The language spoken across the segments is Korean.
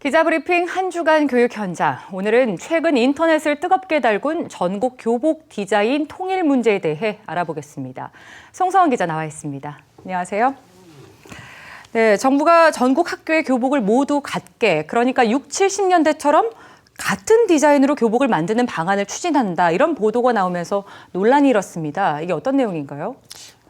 기자브리핑 한 주간 교육 현장. 오늘은 최근 인터넷을 뜨겁게 달군 전국 교복 디자인 통일 문제에 대해 알아보겠습니다. 송서원 기자 나와 있습니다. 안녕하세요. 네, 정부가 전국 학교의 교복을 모두 같게, 그러니까 6, 70년대처럼 같은 디자인으로 교복을 만드는 방안을 추진한다. 이런 보도가 나오면서 논란이 일었습니다. 이게 어떤 내용인가요?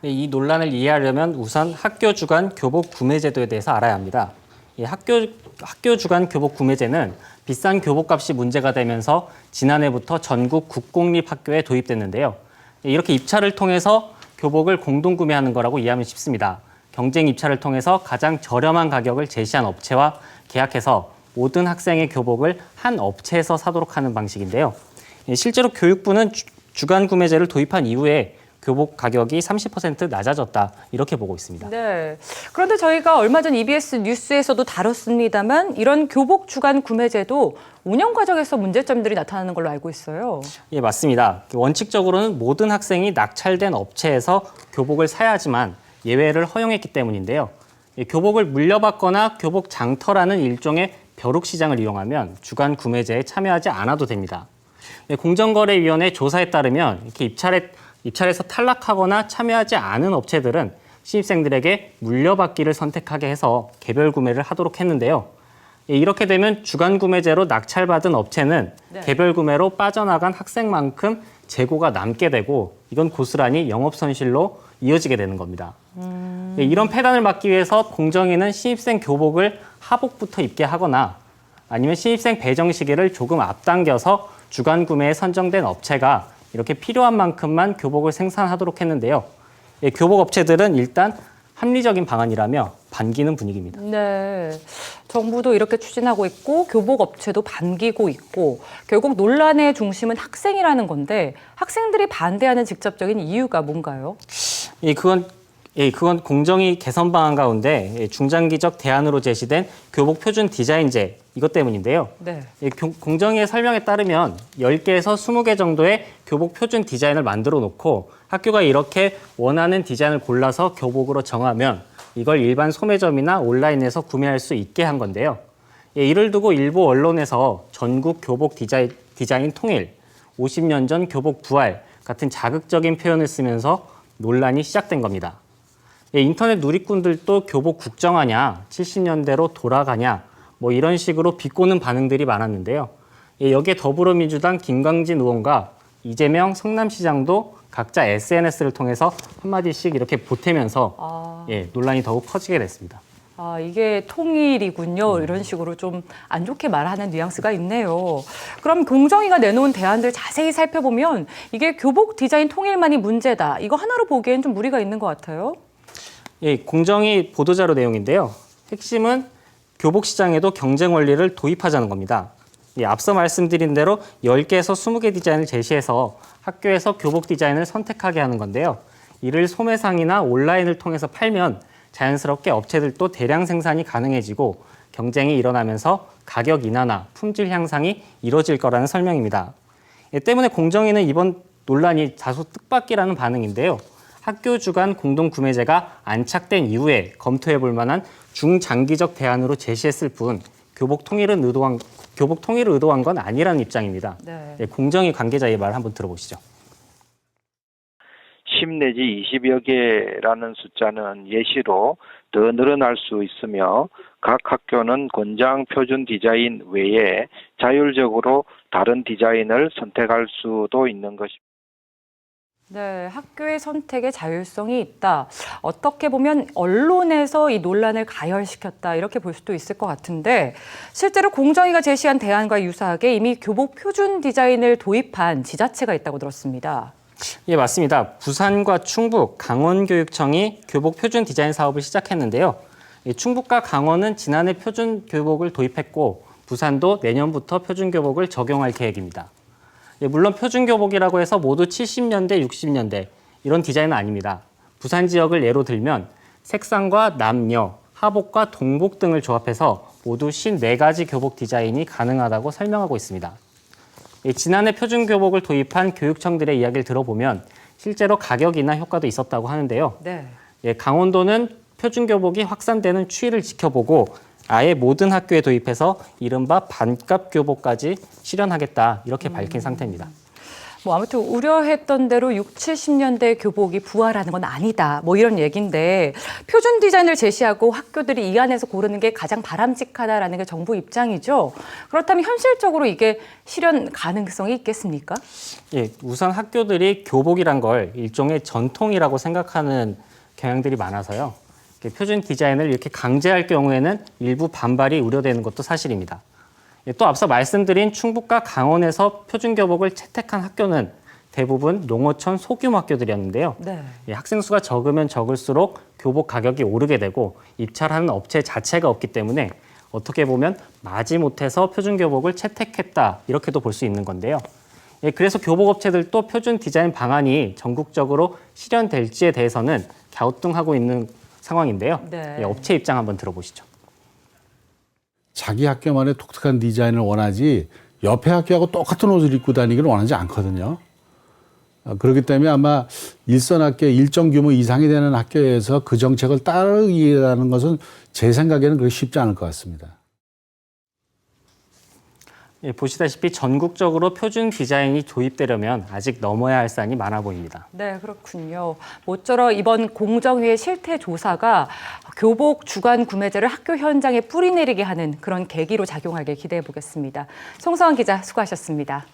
네, 이 논란을 이해하려면 우선 학교 주간 교복 구매 제도에 대해서 알아야 합니다. 이 학교 주간 교복 구매제는 비싼 교복값이 문제가 되면서 지난해부터 전국 국공립학교에 도입됐는데요. 이렇게 입찰을 통해서 교복을 공동 구매하는 거라고 이해하면 쉽습니다. 경쟁 입찰을 통해서 가장 저렴한 가격을 제시한 업체와 계약해서 모든 학생의 교복을 한 업체에서 사도록 하는 방식인데요. 실제로 교육부는 주간 구매제를 도입한 이후에 교복 가격이 30% 낮아졌다, 이렇게 보고 있습니다. 네. 그런데 저희가 얼마 전 EBS 뉴스에서도 다뤘습니다만 이런 교복 주간 구매제도 운영 과정에서 문제점들이 나타나는 걸로 알고 있어요. 예, 맞습니다. 원칙적으로는 모든 학생이 낙찰된 업체에서 교복을 사야 하지만 예외를 허용했기 때문인데요. 교복을 물려받거나 교복 장터라는 일종의 벼룩시장을 이용하면 주간 구매제에 참여하지 않아도 됩니다. 공정거래위원회 조사에 따르면 이렇게 입찰에서 탈락하거나 참여하지 않은 업체들은 신입생들에게 물려받기를 선택하게 해서 개별 구매를 하도록 했는데요. 이렇게 되면 주간 구매제로 낙찰받은 업체는 개별 구매로 빠져나간 학생만큼 재고가 남게 되고 이건 고스란히 영업 손실로 이어지게 되는 겁니다. 이런 폐단을 막기 위해서 공정위는 신입생 교복을 하복부터 입게 하거나 아니면 신입생 배정 시기를 조금 앞당겨서 주간 구매에 선정된 업체가 이렇게 필요한 만큼만 교복을 생산하도록 했는데요. 교복 업체들은 일단 합리적인 방안이라며 반기는 분위기입니다. 네, 정부도 이렇게 추진하고 있고 교복 업체도 반기고 있고 결국 논란의 중심은 학생이라는 건데 학생들이 반대하는 직접적인 이유가 뭔가요? 그건 공정위 개선 방안 가운데 중장기적 대안으로 제시된 교복 표준 디자인제 이것 때문인데요. 네. 공정위의 설명에 따르면 10개에서 20개 정도의 교복 표준 디자인을 만들어 놓고 학교가 이렇게 원하는 디자인을 골라서 교복으로 정하면 이걸 일반 소매점이나 온라인에서 구매할 수 있게 한 건데요. 이를 두고 일부 언론에서 전국 교복 디자인 통일, 50년 전 교복 부활 같은 자극적인 표현을 쓰면서 논란이 시작된 겁니다. 인터넷 누리꾼들도 교복 국정화냐, 70년대로 돌아가냐, 이런 식으로 비꼬는 반응들이 많았는데요. 여기에 더불어민주당 김광진 의원과 이재명 성남시장도 각자 SNS를 통해서 한마디씩 이렇게 보태면서 논란이 더욱 커지게 됐습니다. 이게 통일이군요. 이런 식으로 좀 안 좋게 말하는 뉘앙스가 있네요. 그럼 공정위가 내놓은 대안들 자세히 살펴보면 이게 교복 디자인 통일만이 문제다. 이거 하나로 보기엔 좀 무리가 있는 것 같아요. 공정위 보도자료 내용인데요. 핵심은 교복 시장에도 경쟁 원리를 도입하자는 겁니다. 앞서 말씀드린 대로 10개에서 20개 디자인을 제시해서 학교에서 교복 디자인을 선택하게 하는 건데요. 이를 소매상이나 온라인을 통해서 팔면 자연스럽게 업체들도 대량 생산이 가능해지고 경쟁이 일어나면서 가격 인하나 품질 향상이 이뤄질 거라는 설명입니다. 때문에 공정위는 이번 논란이 다소 뜻밖이라는 반응인데요. 학교 주간 공동 구매제가 안착된 이후에 검토해 볼 만한 중장기적 대안으로 제시했을 뿐 교복 통일을 의도한 건 아니라는 입장입니다. 네, 공정위 관계자의 말 한번 들어보시죠. 10 내지 20여 개라는 숫자는 예시로 더 늘어날 수 있으며 각 학교는 권장 표준 디자인 외에 자율적으로 다른 디자인을 선택할 수도 있는 것입니다. 네, 학교의 선택에 자율성이 있다. 어떻게 보면 언론에서 이 논란을 가열시켰다. 이렇게 볼 수도 있을 것 같은데 실제로 공정위가 제시한 대안과 유사하게 이미 교복 표준 디자인을 도입한 지자체가 있다고 들었습니다. 예, 맞습니다. 부산과 충북, 강원교육청이 교복 표준 디자인 사업을 시작했는데요. 충북과 강원은 지난해 표준 교복을 도입했고 부산도 내년부터 표준 교복을 적용할 계획입니다. 물론 표준 교복이라고 해서 모두 70년대, 60년대 이런 디자인은 아닙니다. 부산 지역을 예로 들면 색상과 남녀, 하복과 동복 등을 조합해서 모두 54가지 교복 디자인이 가능하다고 설명하고 있습니다. 지난해 표준 교복을 도입한 교육청들의 이야기를 들어보면 실제로 가격 인하 효과도 있었다고 하는데요. 네. 강원도는 표준 교복이 확산되는 추이를 지켜보고 아예 모든 학교에 도입해서 이른바 반값 교복까지 실현하겠다 이렇게 밝힌 상태입니다. 뭐 아무튼 우려했던 대로 60, 70년대 교복이 부활하는 건 아니다. 뭐 이런 얘기인데 표준 디자인을 제시하고 학교들이 이 안에서 고르는 게 가장 바람직하다라는 게 정부 입장이죠. 그렇다면 현실적으로 이게 실현 가능성이 있겠습니까? 예, 우선 학교들이 교복이란 걸 일종의 전통이라고 생각하는 경향들이 많아서요. 표준 디자인을 이렇게 강제할 경우에는 일부 반발이 우려되는 것도 사실입니다. 또 앞서 말씀드린 충북과 강원에서 표준 교복을 채택한 학교는 대부분 농어촌 소규모 학교들이었는데요. 네. 학생 수가 적으면 적을수록 교복 가격이 오르게 되고 입찰하는 업체 자체가 없기 때문에 어떻게 보면 마지못해서 표준 교복을 채택했다 이렇게도 볼 수 있는 건데요. 그래서 교복업체들도 표준 디자인 방안이 전국적으로 실현될지에 대해서는 갸우뚱하고 있는 상황인데요. 네. 업체 입장 한번 들어보시죠. 자기 학교만의 독특한 디자인을 원하지 옆에 학교하고 똑같은 옷을 입고 다니기를 원하지 않거든요. 그렇기 때문에 아마 일선 학교 일정 규모 이상이 되는 학교에서 그 정책을 따르기라는 것은 제 생각에는 그렇게 쉽지 않을 것 같습니다. 예, 보시다시피 전국적으로 표준 디자인이 도입되려면 아직 넘어야 할 산이 많아 보입니다. 네, 그렇군요. 모쪼록 이번 공정위의 실태 조사가 교복 주간 구매제를 학교 현장에 뿌리내리게 하는 그런 계기로 작용하길 기대해 보겠습니다. 송서원 기자 수고하셨습니다.